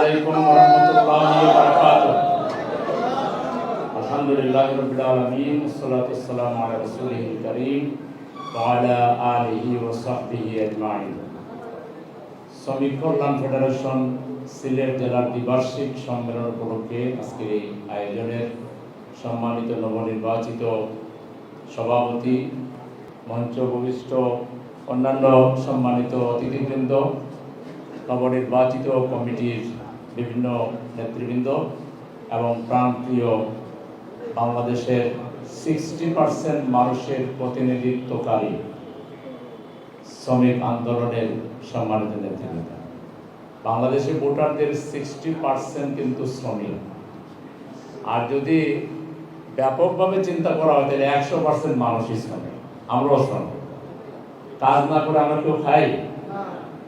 আলাইকুম ওয়া রাহমাতুল্লাহি ওয়া বারাকাতুহু। আলহামদুলিল্লাহি রাব্বিল আলামিন, ওয়াসসালাতু ওয়াসসালামু আলা রাসূলিল কারীম ওয়া আলা আলিহি ওয়া সাহবিহি আজমাইন। শ্রমিক কল্যাণ ফেডারেশন সিলেট জেলার দ্বিবার্ষিক সম্মেলন উপলক্ষে আজকের এই আয়োজনের সম্মানিত নবনির্বাচিত সভাপতি, মঞ্চ উপবিষ্ট অন্যান্য সম্মানিত অতিথিবৃন্দ, নবনির্বাচিত কমিটির বিভিন্ন নেতৃবৃন্দ এবং প্রাণপ্রিয় বাংলাদেশের 60% মানুষের প্রতিনিধিত্বকারী শ্রমিক আন্দোলনের সম্মানিত নেতৃবৃন্দ। বাংলাদেশের ভোটারদের 60% কিন্তু শ্রমিক। আর যদি ব্যাপকভাবে চিন্তা করা হয় তাহলে 100% মানুষই শ্রমিক। আমরাও শ্রমিক, কাজ না করে আমরা কেউ খাই?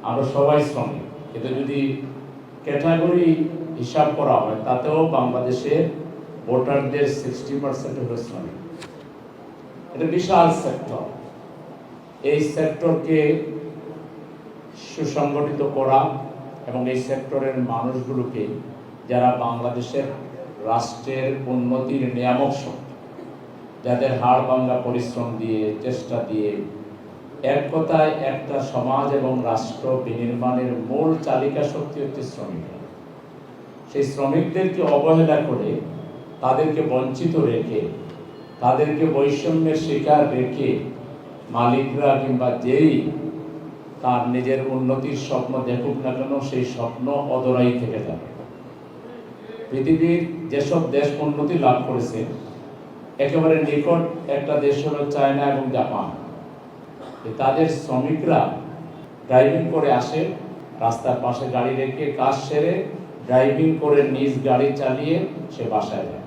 আমরা সবাই শ্রমিক। কিন্তু যদি ক্যাটাগরি হিসাব করা হয় তাতেও বাংলাদেশের ভোটারদের 60% হলো শ্রমিক। এটা বিশাল সেক্টর। এই সেক্টরকে সুসংগঠিত করা এবং এই সেক্টরের মানুষগুলোকে, যারা বাংলাদেশের রাষ্ট্রের উন্নতির নিয়ামক শক্তি, যাদের হাড় ভাঙা পরিশ্রম দিয়ে, চেষ্টা দিয়ে, এক কথায় একটা সমাজ এবং রাষ্ট্র বিনির্মাণের মূল চালিকা শক্তি হচ্ছে শ্রমিকরা। সেই শ্রমিকদেরকে অবহেলা করে, তাদেরকে বঞ্চিত রেখে, তাদেরকে বৈষম্যের শিকার রেখে মালিকরা কিংবা যেই তার নিজের উন্নতির স্বপ্ন দেখুক না কেন, সেই স্বপ্ন অদরাই থেকে যাবে। পৃথিবীর যেসব দেশ উন্নতি লাভ করেছে, একেবারে নিকট একটা দেশ হলো চায়না এবং জাপান। তাদের শ্রমিকরা ড্রাইভিং করে আসে, রাস্তার পাশে গাড়ি রেখে কাজ সেরে ড্রাইভিং করে নিজ গাড়ি চালিয়ে সে বাসায় যায়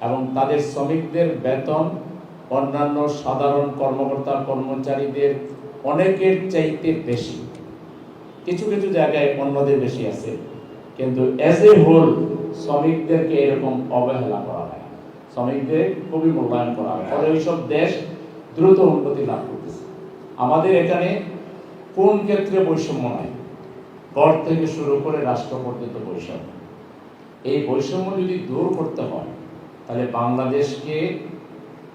এবং তাদের শ্রমিকদের বেতন অন্যান্য সাধারণ কর্মকর্তা কর্মচারীদের অনেকের চাইতে বেশি। কিছু কিছু জায়গায় অন্যদের বেশি আছে, কিন্তু অ্যাজ এ হোল শ্রমিকদেরকে এরকম অবহেলা করা হয়, শ্রমিকদের খুবই মূল্যায়ন করা হয়। ফলে ওইসব দেশ দ্রুত উন্নতি লাভ করতেছে। আমাদের এখানে কোন ক্ষেত্রে বৈষম্য নাই? গড় থেকে শুরু করে রাষ্ট্র পর্যন্ত বৈষম্য। এই বৈষম্য যদি দূর করতে হয় তাহলে বাংলাদেশকে,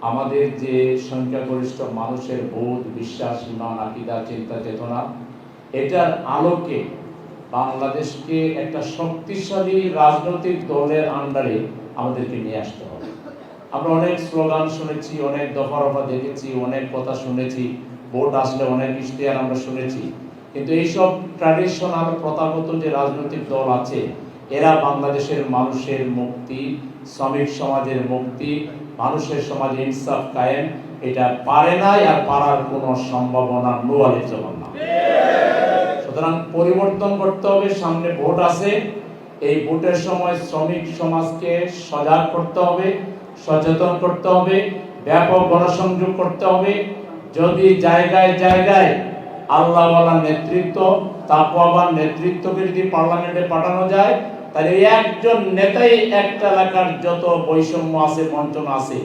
আমাদের যে সংখ্যাগরিষ্ঠ মানুষের বোধ, বিশ্বাস, ইমান, আকীদা, চিন্তা, চেতনা, এটার আলোকে বাংলাদেশকে একটা শক্তিশালী রাজনৈতিক দলের আন্ডারে আমাদেরকে নিয়ে আসতে হবে। আমরা অনেক স্লোগান শুনেছি, অনেক দফা রফা দেখেছি, অনেক কথা শুনেছি, ভোট আসলে অনেক ইশতেহার আমরা শুনেছি, কিন্তু এইসব ট্র্যাডিশনাল প্রথাগত যে রাজনৈতিক দল আছে, এরা বাংলাদেশের মানুষের মুক্তি, শ্রমিক সমাজের মুক্তি, মানুষের সমাজে ইনসাফ কায়েম, এটা পারে নাই আর পারার কোনো সম্ভাবনা নোয়ালে চলন না। সুতরাং পরিবর্তন করতে হবে। সামনে ভোট আছে, এই ভোটের সময় শ্রমিক সমাজকে সজাগ করতে হবে, সচেতন করতে হবে, ব্যাপক গণসংযোগ করতে হবে। যদি জায়গায় জায়গায় আল্লাহওয়ালা নেতৃত্ব, তাকওয়াবান নেতৃত্বকে যদি পার্লামেন্টে পাঠানো যায়, তাহলে একজন নেতাই একটা এলাকার যত বৈষম্য আছে, বঞ্চনা আছে,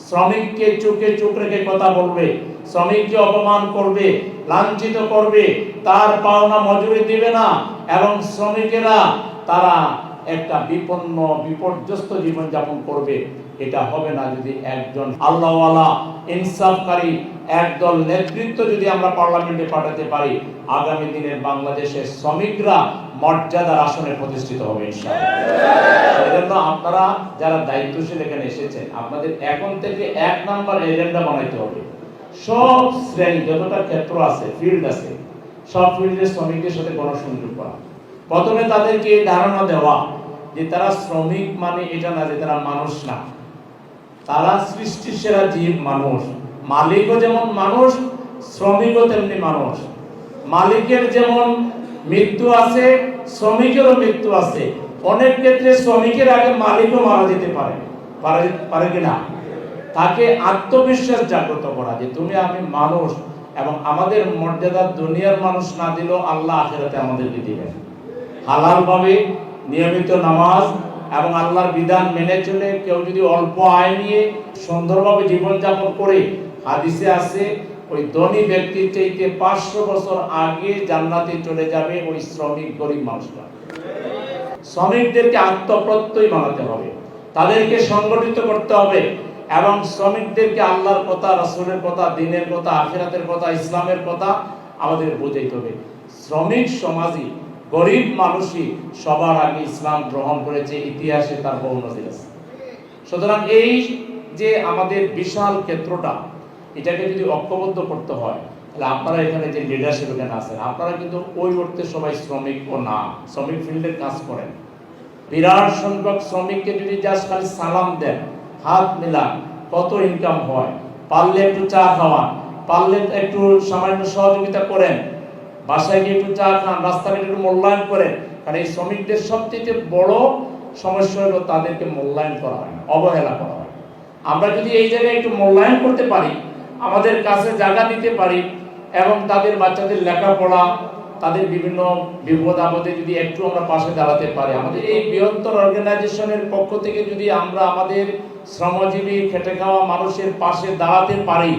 শ্রমিককে চোখে চোখ রেখে কথা বলবে, শ্রমিককে অপমান করবে, লাঞ্ছিত করবে, তার পাওনা মজুরি দিবে না, এবং শ্রমিকেরা তারা একটা বিপন্ন বিপর্যস্ত জীবনযাপন করবে। এটা হবে না যদি একজন আল্লাহওয়ালা ইনসাফকারী একদল নেতৃত্ব যদি আমরা পার্লামেন্টে পাঠাতে পারি। আগামী দিনের বাংলাদেশের শ্রমিকরা মর্যাদার আসনে প্রতিষ্ঠিত হবে ইনশাআল্লাহ। সেজন্য আপনারা যারা দায়িত্বশীল এখানে এসেছেন, আপনাদের এখন থেকে 1 নাম্বার এজেন্ডা বানাইতে হবে। সব শ্রেণী, যতটা ক্ষেত্র আছে, ফিল্ড আছে, সব ফিল্ডের শ্রমিকদের সাথে গণসংযোগ করা। প্রথমে তাদেরকে এই ধারণা দেওয়া যে তারা শ্রমিক মানে এটা না যে তারা মানুষ না, তারা সৃষ্টির সেরা জীব, মানুষ। মালিকও যেমন মানুষ, শ্রমিকও তেমনি মানুষ। মালিকের যেমন মৃত্যু আছে, শ্রমিকেরও মৃত্যু আছে। অনেক ক্ষেত্রে শ্রমিকের আগে মালিকও মারা যেতে পারে কিনা? তাকে আত্মবিশ্বাস জাগ্রত করা যে তুমি আমি মানুষ, এবং আমাদের মর্যাদা দুনিয়ার মানুষ না দিলেও আল্লাহ আখিরাতে আমাদেরকে দিবেন। হালাল ভাবে নিয়মিত নামাজ এবং আল্লাহর বিধান মেনে চলে কেউ যদি অল্প আয় নিয়ে সুন্দরভাবে জীবনযাপন করে, হাদিসে আছে ওই ধনী ব্যক্তির চাইতে 500 বছর আগে জান্নাতে চলে যাবে ওই শ্রমিক গরিব মানুষরা। শ্রমিকদেরকে আত্মপ্রত্যয়ী বানাতে হবে, তাদেরকে সংগঠিত করতে হবে এবং শ্রমিকদেরকে আল্লাহর কথা, রাসূলের কথা, দ্বীনের কথা, আখিরাতের কথা, ইসলামের কথা আমাদের বোঝাইতে হবে। শ্রমিক সমাজই, গরিব মানুষই সবার আগে ইসলাম গ্রহণ করেছে, ইতিহাসে তার বহু নজির আছে। সুতরাং এই যে আমাদের বিশাল ক্ষেত্রটা, এটাকে যদি ঐক্যবদ্ধ করতে হয়, তাহলে আপনারা এখানে যে লিডারশিপ এখানে আছেন, আপনারা কিন্তু ওই অর্থে সবাই শ্রমিক ও না, শ্রমিক ফিল্ডের কাজ করেন। বিরাট সংখ্যক শ্রমিককে যদি জাস্ট খালি সালাম দেন, হাত মিলান, কত ইনকাম হয়, পারলে একটু চা খাওয়ান, পারলে একটু সামান্য সহযোগিতা করেন, বাসায় গিয়ে একটু চা খান, রাস্তাঘাটে একটু মূল্যায়ন করেন। কারণ এই শ্রমিকদের সবচেয়ে বড় সমস্যা হলো তাদেরকে মূল্যায়ন করা হয় না, অবহেলা করা হয়। আমরা যদি এই জায়গায় একটু মূল্যায়ন করতে পারি, আমাদের কাছে জায়গা দিতে পারি এবং তাদের বাচ্চাদের লেখাপড়া, তাদের বিভিন্ন বিপদ আপদে যদি একটু আমরা পাশে দাঁড়াতে পারি, আমাদের এই বৃহত্তর অর্গানাইজেশনের পক্ষ থেকে যদি আমরা আমাদের শ্রমজীবী খেটে খাওয়া মানুষের পাশে দাঁড়াতে পারি,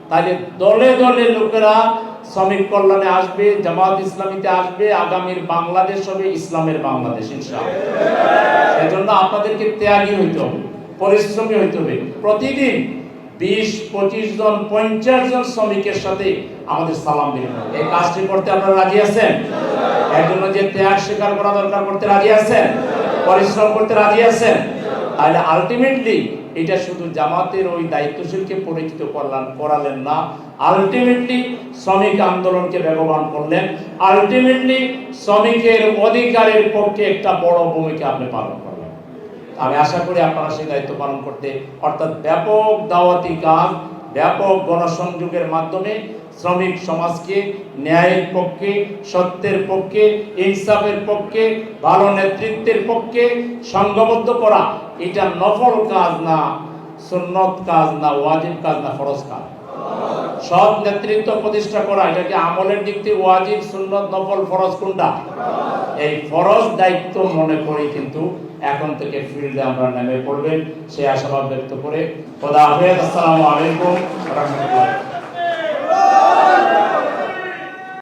তাহলে দলে দলে লোকেরা শ্রমিক কল্যাণে আসবে, জামাত ইসলামীতে আসবে, আগামীর বাংলাদেশ হবে ইসলামের বাংলাদেশ ইনশাআল্লাহ। সেজন্য আপনাদেরকে ত্যাগী হইতে হবে, পরিশ্রমী হইতে হবে। প্রতিদিন 20-25 জন 50 জন শ্রমিকের সাথে আমাদের সালাম দিবেন। এই কাজটি করতে আপনারা রাজি আছেন? এর জন্য যে ত্যাগ স্বীকার করা দরকার করতে রাজি আছেন? পরিশ্রম করতে রাজি আছেন? তাহলে আলটিমেটলি এটা শুধু জামাতের ওই দায়িত্বশীলকে পরিচিত করালেন না, আলটিমেটলি শ্রমিক আন্দোলনকে বেগবান করলেন, আলটিমেটলি শ্রমিকের অধিকারের পক্ষে একটা বড় ভূমিকা আপনি পালন করলেন। আমি আশা করি আপনারা সেই দায়িত্ব পালন করতে, অর্থাৎ ব্যাপক দাওয়াতি কাজ, ব্যাপক গণসংযোগের মাধ্যমে শ্রমিক সমাজকে ন্যায়ের পক্ষে, সত্যের পক্ষে, ইনসাফের পক্ষে, ভালো নেতৃত্বের পক্ষে সংঘবদ্ধ করা, এটা নফল কাজ না, সুন্নত কাজ না, ওয়াজিব কাজ না, ফরজ কাজ। সৎ নেতৃত্ব প্রতিষ্ঠা করা, এটাকে আমলের দিক থেকে ওয়াজিব, সুন্নত, নফল, ফরজ কোনটা? এই ফরজ দায়িত্ব মনে করি কিন্তু এখন থেকে ফিল্ডে আমরা নেমে পড়বেন, সেই আশাবাদ ব্যক্ত করে খোদা হাফেজ। আসসালামু আলাইকুম ওয়া রাহমাতুল্লাহ।